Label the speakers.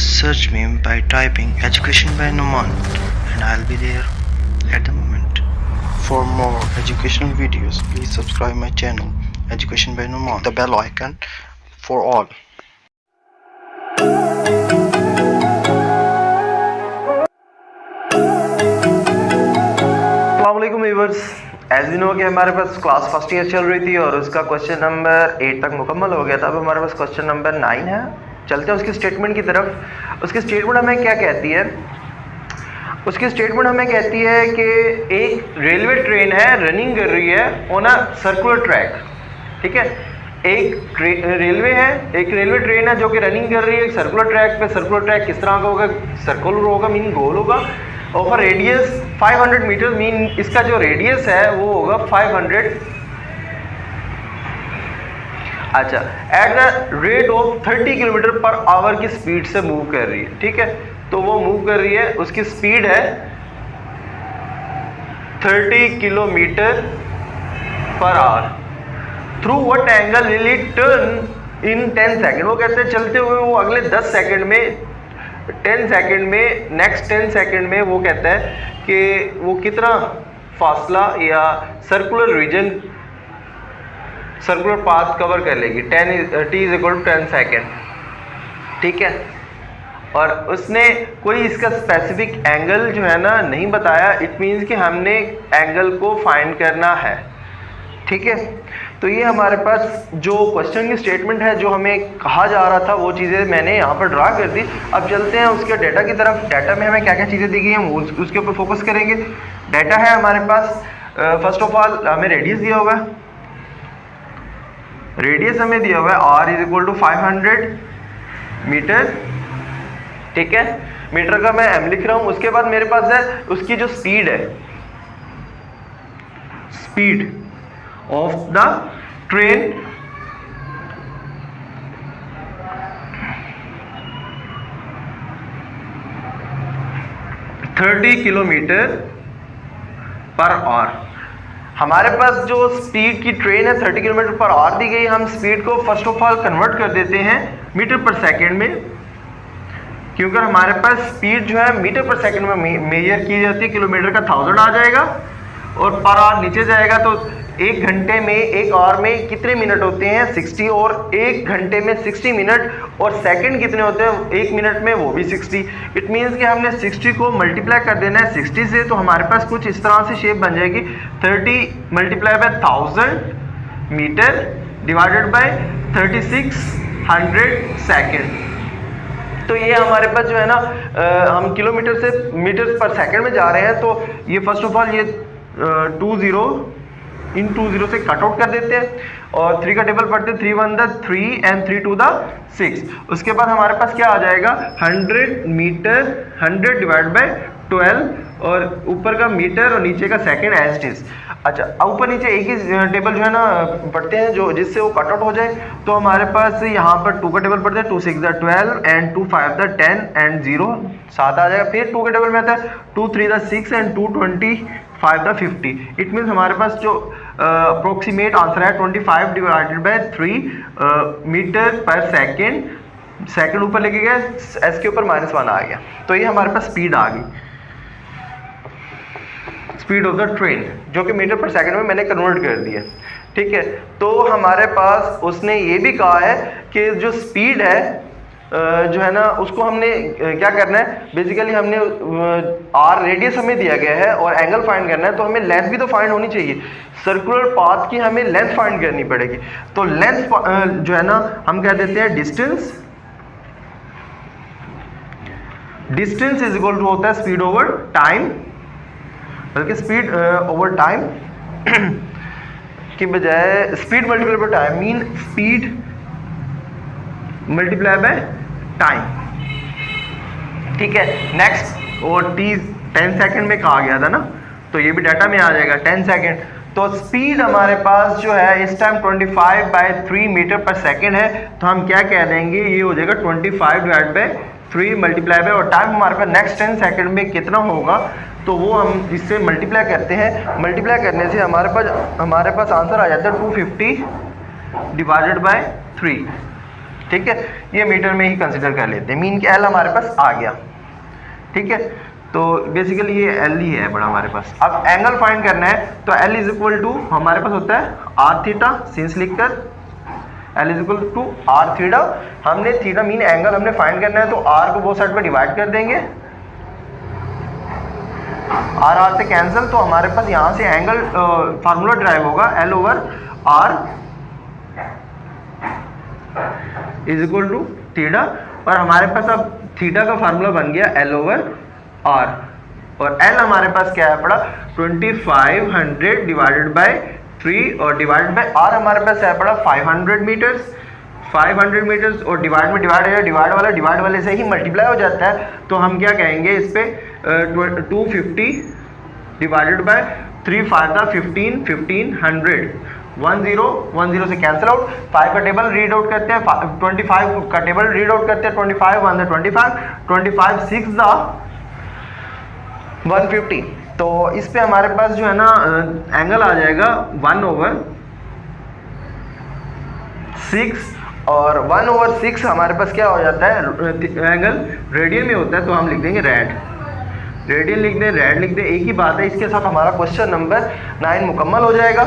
Speaker 1: Just search me by typing Education by Numan and I'll be there at the moment. For more educational videos, please subscribe my channel Education by Numan. The bell icon for all.
Speaker 2: अस्सलामुअलैकुम viewers, as you know कि हमारे पास class first year चल रही थी और उसका question number 8 तक मुकम्मल हो गया था। अब हमारे पास क्वेश्चन नंबर 9 है। चलते हैं उसकी स्टेटमेंट की तरफ। उसकी स्टेटमेंट हमें क्या कहती है? उसकी स्टेटमेंट हमें कहती है कि एक रेलवे ट्रेन है, रनिंग कर रही है ऑन अ सर्कुलर ट्रैक। ठीक है, एक रेलवे है, एक रेलवे ट्रेन है जो कि रनिंग कर रही है एक सर्कुलर ट्रैक पे। सर्कुलर ट्रैक किस तरह का होगा? सर्कुलर होगा, मीन गोल होगा। और रेडियस 500 मीटर, मीन इसका जो रेडियस है वो होगा 500। अच्छा, at the rate of 30 kilometre per hour की स्पीड से मूव कर रही है। ठीक है, तो वो मूव कर रही है, उसकी स्पीड है 30 kilometre per hour. Through what angle will it turn in 10 second? वो कहते हैं चलते हुए वो अगले 10 सेकेंड में, 10 सेकेंड में, नेक्स्ट 10 सेकेंड में वो कहता है कि वो कितना फासला या circular region, circular path cover कर लेगी। t = 10 second. ठीक है, और उसने कोई इसका स्पेसिफिक एंगल जो है ना नहीं बताया। इट मीन्स कि हमने एंगल को फाइंड करना है। ठीक है, तो ये हमारे पास जो क्वेश्चन की स्टेटमेंट है, जो हमें कहा जा रहा था, वो चीज़ें मैंने यहाँ पर ड्रा कर दी। अब चलते हैं उसके डाटा की तरफ। डाटा में हमें क्या क्या चीज़ें दी गई हैं हम उसके ऊपर फोकस करेंगे। डाटा है हमारे पास, फर्स्ट ऑफ ऑल हमें रेडियस दिया हुआ है। रेडियस हमें दिया हुआ है r = 500 मीटर। ठीक है, मीटर का मैं m लिख रहा हूँ। उसके बाद मेरे पास है उसकी जो स्पीड है, speed of the train, (30 kilometre per hour. हमारे पास जो स्पीड की ट्रेन है 30 किलोमीटर पर आवर दी गई। हम स्पीड को फर्स्ट ऑफ ऑल कन्वर्ट कर देते हैं मीटर पर सेकंड में, क्योंकि हमारे पास स्पीड जो है मीटर पर सेकंड में मेजर की जाती है। किलोमीटर का 1000 आ जाएगा और पर आवर नीचे जाएगा। तो एक घंटे में, एक आवर में कितने मिनट होते हैं? 60। और एक घंटे में 60 मिनट। और सेकंड कितने होते हैं एक मिनट में? वो भी 60। इट मीन्स कि हमने 60 को मल्टीप्लाई कर देना है 60 से। तो हमारे पास कुछ इस तरह से शेप बन जाएगी, 30 × 1000 मीटर डिवाइडेड बाय 3600 सेकेंड। तो ये हमारे पास जो है ना, हम किलोमीटर से मीटर पर सेकंड में जा रहे हैं। तो ये फर्स्ट ऑफ ऑल ये 20 से कट आउट कर देते हैं और 3 का टेबल पढ़ते हैं। 3 × 1 = 3 and 3 × 2 = 6। उसके बाद हमारे पास क्या आ जाएगा? 100 मीटर, 100 डिवाइड बाय 12, और ऊपर का मीटर और नीचे का सेकंड एज इट इज। अच्छा, ऊपर नीचे एक ही टेबल जो है ना पढ़ते हैं, जो जिससे वो कट आउट हो जाए। तो हमारे पास यहाँ पर 2 का टेबल पढ़ते हैं। 2 × 6 = 12 and 2 × 5 = 10 and 0 7 आ जाएगा। फिर 2 के टेबल में आता है 2 × 3 = 6 and 2 × 25 = 50। इट मीन्स हमारे पास जो अप्रोक्सीमेट आंसर है 25 डिवाइडेड बाय 3 मीटर पर सेकेंड। सेकेंड ऊपर लेके गए, एस के ऊपर -1 आ गया। तो ये हमारे पास स्पीड आ गई, स्पीड ऑफ द ट्रेन, जो कि मीटर पर सेकंड में मैंने कन्वर्ट कर दिया। ठीक है, तो हमारे पास उसने ये भी कहा है कि जो स्पीड है जो है ना, उसको हमने क्या करना है? बेसिकली हमने आर रेडियस हमें दिया गया है और एंगल फाइंड करना है। तो हमें लेंथ भी तो फाइंड होनी चाहिए। सर्कुलर पाथ की हमें लेंथ फाइंड करनी पड़ेगी। तो लेंथ जो है ना, हम कह देते हैं distance. Distance is equal to होता है स्पीड ओवर टाइम, बल्कि स्पीड ओवर टाइम की बजाय speed multiply by time, mean speed multiply by time. ठीक है, नेक्स्ट, और t 10 सेकंड में कहा गया था ना, तो ये भी डाटा में आ जाएगा 10 सेकंड। तो स्पीड हमारे पास जो है इस टाइम 25/3 मीटर पर सेकंड है। तो हम क्या कह देंगे? ये हो जाएगा 25 डिवाइड बाय 3 मल्टीप्लाई बाय, और टाइम हमारे पास नेक्स्ट 10 सेकंड में कितना होगा? तो वो हम इससे मल्टीप्लाई करते हैं। मल्टीप्लाई करने से हमारे पास आंसर आ जाता है 250 डिवाइडेड बाय 3। ठीक है, ये मीटर में ही कंसिडर कर लेते हैं। मीन के एल हमारे पास आ गया, ठीक है, तो बेसिकली ये एल ही है बड़ा हमारे पास। अब एंगल फाइंड करना है तो एल इज इक्वल टू हमारे पास होता है आर थीटा, सिंस लिखकर L is equal to R theta. हमने थीटा मीन एंगल हमने फाइंड करना है तो आर को बोथ साइड में डिवाइड कर देंगे, आर से कैंसिल, तो हमारे पास यहाँ से एंगल फार्मूला ड्राइव होगा L over R is equal to theta, और हमारे पास अब थीटा का फार्मूला बन गया एल ओवर आर, और एल हमारे पास क्या है पड़ा 2500 डिवाइडेड बाय 3 और डिवाइडेड बाय आर हमारे पास है पड़ा 500 मीटर्स। 500 मीटर्स और डिवाइड में डिवाइड वाले से ही मल्टीप्लाई हो जाता है, तो हम क्या कहेंगे इस पे 250 डिवाइडेड बाय 3 5 15 1500 10 से कैंसिल आउट, 5 का टेबल रीड आउट करते हैं, 25 का टेबल रीड आउट करते हैं, 25 1 25 6 150, तो इस पे हमारे पास जो है ना एंगल आ जाएगा 1/6, और 1/6 हमारे पास क्या हो जाता है एंगल रेडियन में होता है, तो हम लिख देंगे रेडियन लिख दें, रेड लिख दें, एक ही बात है। इसके साथ हमारा क्वेश्चन नंबर 9 मुकम्मल हो जाएगा।